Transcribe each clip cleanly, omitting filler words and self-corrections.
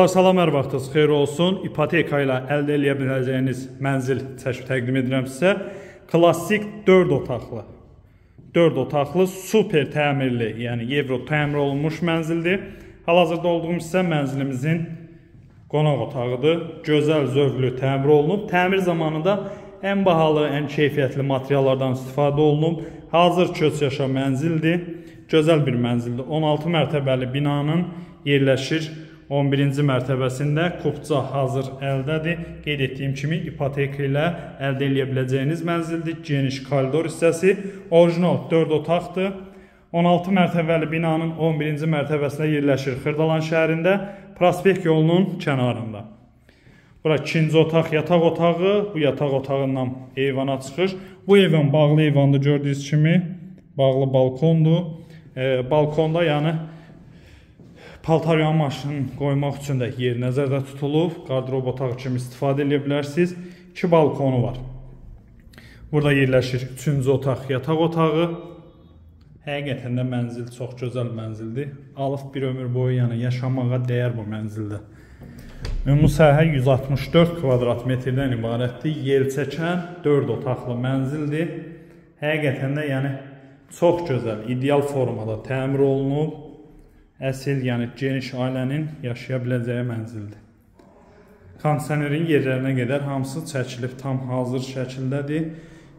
Salam, hər vaxtınız xeyir olsun. İpoteka ilə əldə edə biləcəyiniz mənzil təqdim edirəm sizə. Klassik 4 otaqlı, super təmirli, yəni Euro təmir olunmuş mənzildir. Hal-hazırda olduğum isə mənzilimizin qonaq otağıdır. Gözəl, zövqlü təmir olunub. Təmir zamanında ən bahalı, ən keyfiyyətli materiallardan istifadə olunub. Hazır köç yaşa mənzildir. Gözəl bir mənzildir. 16 mərtəbəli binanın yerləşir 11-ci mərtəbəsində kupça hazır əldədir. Qeyd etdiyim kimi ipoteka ilə əldə edə biləcəyiniz mənzildir. Geniş koridor hissəsi, orijinal 4 otaqdır. 16 mərtəbəli binanın 11-ci mərtəbəsində yerləşir Xırdalan şəhərində, Prospekt yolunun kənarında. Bura ikinci otaq, yataq otağı. Bu yataq otağından eyvana çıxır. Bu eyvan bağlı eyvandır, gördüyünüz kimi. Bağlı balkondur. Balkonda yəni paltaryan maşını qoymaq üçün də yer nəzərdə tutulub. Qardırob otağı kimi istifadə edə bilərsiniz. 2 balkonu var. Burada yerləşir 3-cü otaq, yataq otağı. Həqiqətən də mənzil çox gözəl mənzildir. Alıb bir ömür boyu yəni yaşamağa dəyər bu mənzildə. Ümumi sahə 164 kvadrat metrdən ibarətdir. Yer çəkən 4 otaqlı mənzildir. Həqiqətən də yəni çox gözəl, ideal formada təmir olunub. Əsil, yəni geniş ailənin yaşaya biləcəyi mənzildir. Kondisionerin yerlərinə qədər hamısı çəkilib, tam hazır şəkildədir.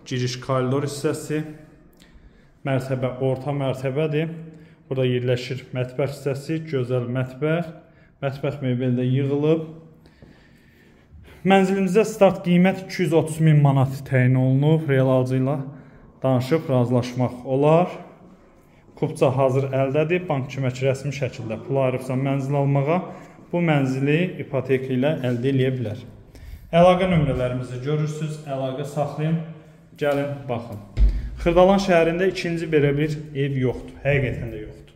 Giriş koridor hissəsi, mərtəbə orta mərtəbədir. Burada yerləşir mətbəx hissəsi, gözəl mətbəx. Mətbəx mebeli də yığılıb. Mənzilimizdə start qiymət 230.000 manat təyin olunub. Real alıcı ilə danışıb razılaşmaq olar. Kupça hazır əldədir. Bank köməki rəsmi şəkildə pul ayırıbsa mənzil almağa bu mənzili ipoteka ilə əldə edə bilər. Əlaqə nömrələrimizi görürsünüz. Əlaqə saxlayın. Gəlin, baxın. Xırdalan şəhərində ikinci belə bir ev yoxdur. Həqiqətən də yoxdur.